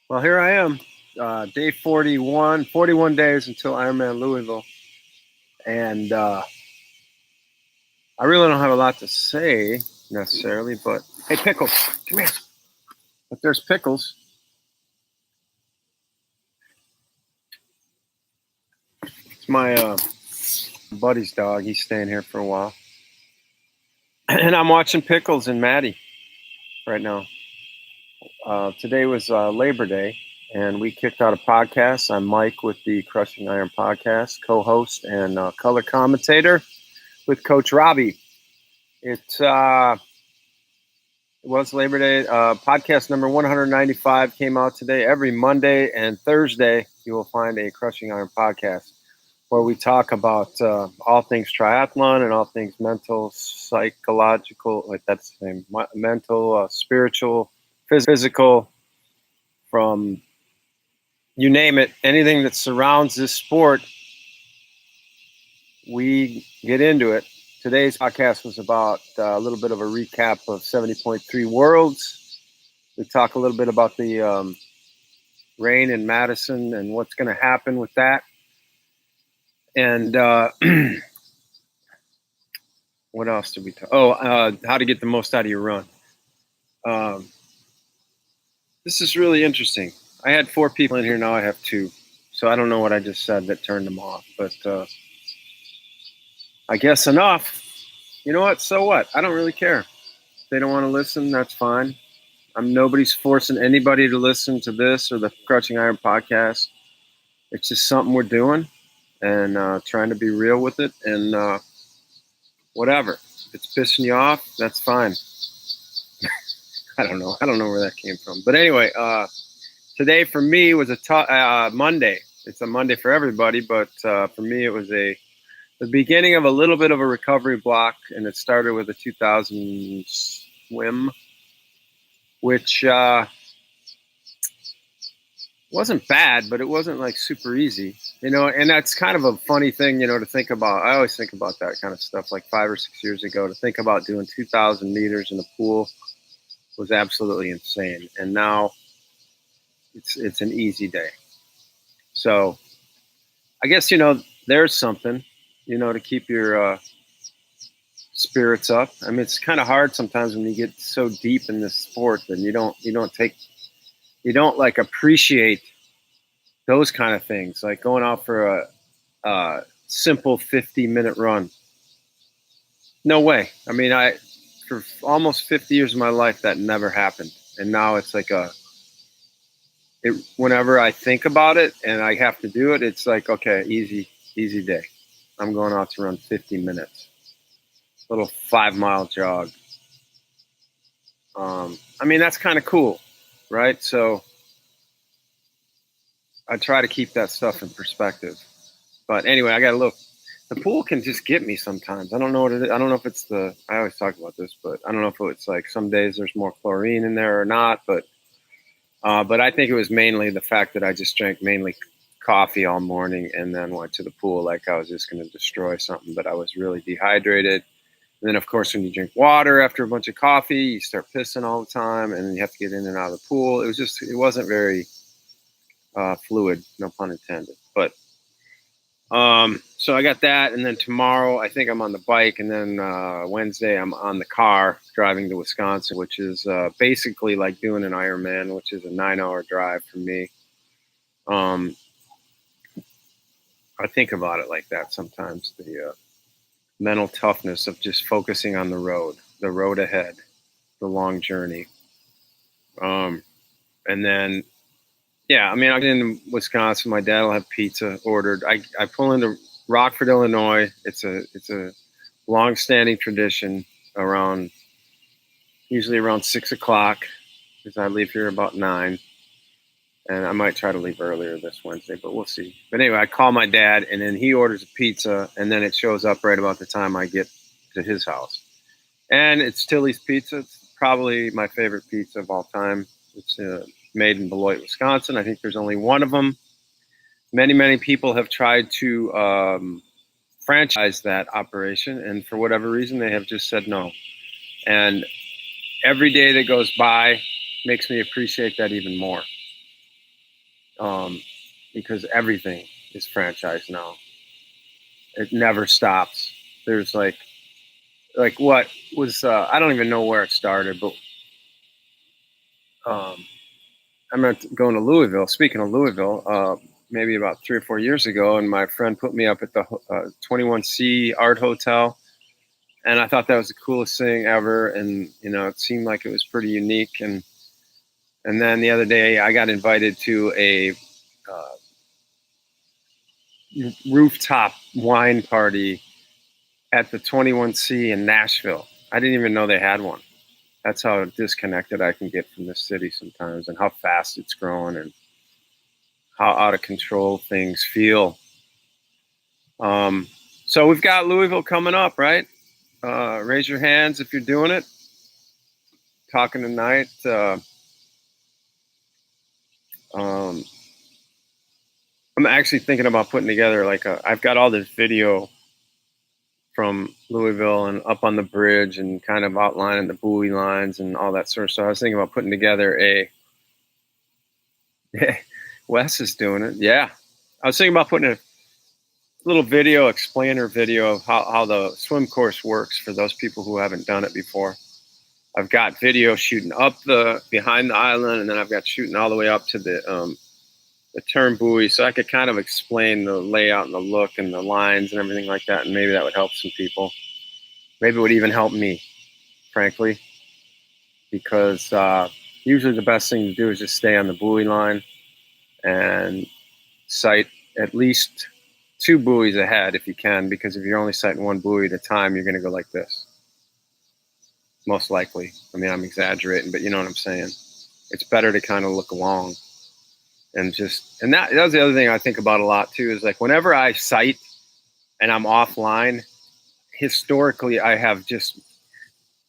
Well, here I am, day 41, 41 days until Ironman Louisville. And I really don't have a lot to say necessarily, but hey, Pickles, come here. But there's Pickles. It's my buddy's dog. He's staying here for a while. And I'm watching Pickles and Maddie right now. Today was Labor Day, and we kicked out a podcast. I'm Mike with the Crushing Iron podcast, co-host and color commentator with Coach Robbie. It was Labor Day. Podcast number 195 came out today. Every Monday and Thursday, you will find a Crushing Iron podcast where we talk about all things triathlon and all things mental, psychological, like that's the same, mental, spiritual, physical, from you name it, anything that surrounds this sport, we get into it. Today's podcast was about a little bit of a recap of 70.3 Worlds. We talk a little bit about the rain in Madison and what's going to happen with that. And what else did we talk? How to get the most out of your run. This is really interesting. I had 4 people in here, now I have 2. So I don't know what I just said that turned them off, but I guess enough. You know what? So what? I don't really care. If they don't want to listen, that's fine. Nobody's forcing anybody to listen to this or the Crushing Iron podcast. It's just something we're doing and trying to be real with it. And whatever. If it's pissing you off, that's fine. I don't know. I don't know where that came from. But anyway, today for me was a Monday. It's a Monday for everybody, but for me it was the beginning of a little bit of a recovery block, and it started with a 2000 swim, which wasn't bad, but it wasn't like super easy, and that's kind of a funny thing, to think about. I always think about that kind of stuff, like 5 or 6 years ago, to think about doing 2,000 meters in a pool was absolutely insane. And now it's an easy day. So I guess, there's something, to keep your spirits up. I mean, it's kind of hard sometimes when you get so deep in this sport that you don't like appreciate those kind of things, like going out for a simple 50-minute run. No way. I mean, for almost 50 years of my life, that never happened. And now it's like whenever I think about it and I have to do it, it's like, okay, easy day. I'm going out to run 50 minutes, little 5-mile jog. I mean, that's kind of cool, right? So I try to keep that stuff in perspective. But anyway, I got to look. The pool can just get me sometimes. I don't know what it is. I don't know if it's I always talk about this, but I don't know if it's like some days there's more chlorine in there or not. But I think it was mainly the fact that I just drank mainly coffee all morning and then went to the pool like I was just going to destroy something, but I was really dehydrated. And then, of course, when you drink water after a bunch of coffee, you start pissing all the time, and then you have to get in and out of the pool. It wasn't very fluid, no pun intended. But so I got that, and then tomorrow I think I'm on the bike, and then Wednesday I'm on the car driving to Wisconsin, which is basically like doing an Ironman, which is a 9-hour drive for me. I think about it like that sometimes, the mental toughness of just focusing on the road ahead, the long journey. And then, yeah, I mean, I'm in Wisconsin. My dad will have pizza ordered. I pull into Rockford, Illinois. It's a long-standing tradition usually around 6 o'clock, because I leave here about 9. And I might try to leave earlier this Wednesday, but we'll see. But anyway, I call my dad, and then he orders a pizza, and then it shows up right about the time I get to his house. And it's Tilly's Pizza. It's probably my favorite pizza of all time. It's made in Beloit, Wisconsin. I think there's only one of them. Many, many people have tried to franchise that operation, and for whatever reason, they have just said no. And every day that goes by makes me appreciate that even more. because everything is franchised now. It never stops. There's like what was I don't even know where it started, but I remember going to Louisville. Speaking of Louisville, maybe about 3 or 4 years ago, and my friend put me up at the 21C Art Hotel, and I thought that was the coolest thing ever. And it seemed like it was pretty unique. And then the other day, I got invited to a rooftop wine party at the 21C in Nashville. I didn't even know they had one. That's how disconnected I can get from this city sometimes, and how fast it's growing, and how out of control things feel. So we've got Louisville coming up, right? Raise your hands if you're doing it. Talking tonight. I'm actually thinking about putting together I've got all this video from Louisville and up on the bridge and kind of outlining the buoy lines and all that sort of stuff. I was thinking about putting together Wes is doing it. Yeah. I was thinking about putting a little video, explainer video of how the swim course works for those people who haven't done it before. I've got video shooting up behind the island, and then I've got shooting all the way up to the turn buoy, so I could kind of explain the layout and the look and the lines and everything like that, and maybe that would help some people. Maybe it would even help me, frankly, because usually the best thing to do is just stay on the buoy line and sight at least 2 buoys ahead if you can, because if you're only sighting 1 buoy at a time, you're going to go like this. Most likely. I mean, I'm exaggerating, but you know what I'm saying. It's better to kind of look along. And that was the other thing I think about a lot too, is like whenever I sight and I'm offline, historically I have just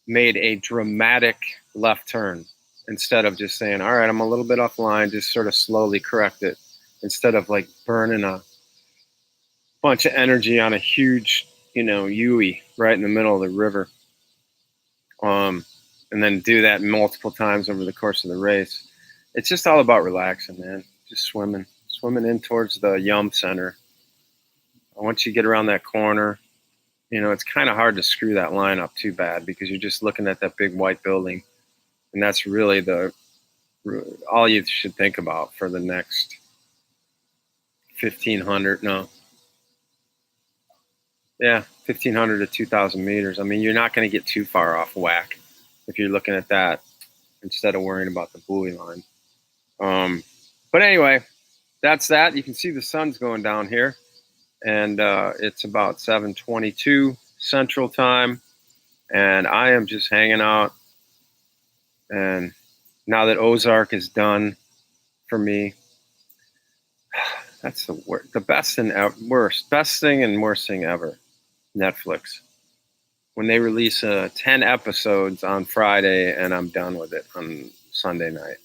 made a dramatic left turn instead of just saying, all right, I'm a little bit offline, just sort of slowly correct it, instead of like burning a bunch of energy on a huge, Yui right in the middle of the river. And then do that multiple times over the course of the race. It's just all about relaxing, man. Just swimming in towards the Yum Center. Once you get around that corner, it's kind of hard to screw that line up too bad, because you're just looking at that big white building, and that's really all you should think about for the next 1,500 to 2,000 meters. I mean, you're not going to get too far off whack if you're looking at that instead of worrying about the buoy line. But anyway, that's that. You can see the sun's going down here, and it's about 7:22 Central Time, and I am just hanging out. And now that Ozark is done for me, that's the best and worst, best thing and worst thing ever. Netflix, when they release 10 episodes on Friday and I'm done with it on Sunday night.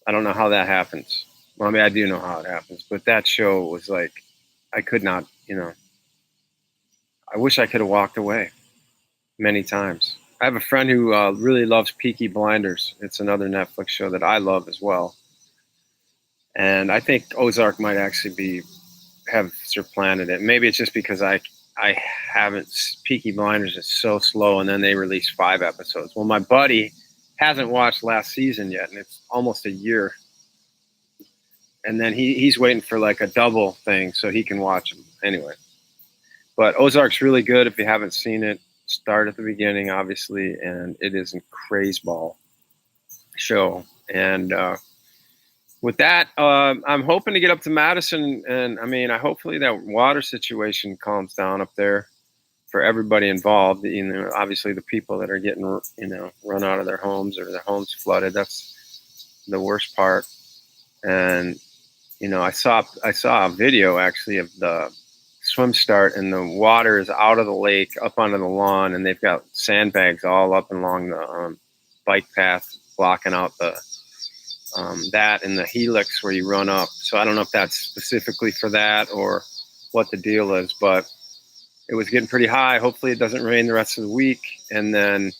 I don't know how that happens. Well, I mean, I do know how it happens, but that show was like, I could not, I wish I could have walked away many times. I have a friend who really loves Peaky Blinders. It's another Netflix show that I love as well. And I think Ozark might actually have supplanted it. Maybe it's just because I haven't. Peaky Blinders is so slow, and then they release 5 episodes. Well, my buddy hasn't watched last season yet, and it's almost a year. And then he's waiting for like a double thing so he can watch them anyway. But Ozark's really good. If you haven't seen it, start at the beginning, obviously, and it is a crazeball show. And with that, I'm hoping to get up to Madison, and I mean, hopefully that water situation calms down up there for everybody involved. Obviously the people that are getting, run out of their homes or their homes flooded. That's the worst part. And I saw a video actually of the swim start, and the water is out of the lake up onto the lawn, and they've got sandbags all up and along the bike path blocking out that and the helix where you run up. So I don't know if that's specifically for that or what the deal is, but it was getting pretty high. Hopefully it doesn't rain the rest of the week, and then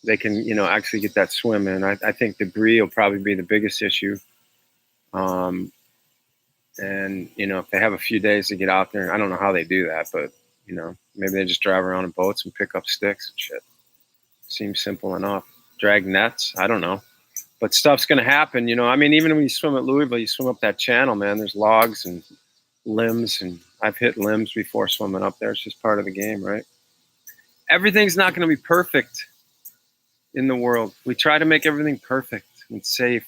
they can, actually get that swim in. I think debris will probably be the biggest issue. And, if they have a few days to get out there, I don't know how they do that, but, maybe they just drive around in boats and pick up sticks and shit. Seems simple enough. Drag nets. I don't know. But stuff's going to happen, even when you swim at Louisville, you swim up that channel, man. There's logs and limbs, and I've hit limbs before swimming up there. It's just part of the game, right? Everything's not going to be perfect in the world. We try to make everything perfect and safe,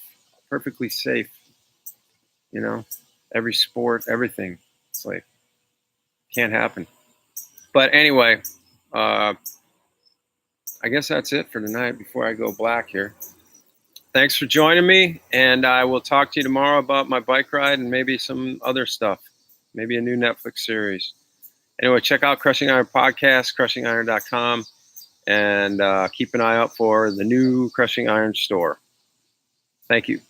perfectly safe. Every sport, everything. It's like, can't happen. But anyway, I guess that's it for tonight before I go black here. Thanks for joining me, and I will talk to you tomorrow about my bike ride and maybe some other stuff, maybe a new Netflix series. Anyway, check out Crushing Iron Podcast, crushingiron.com, and keep an eye out for the new Crushing Iron store. Thank you.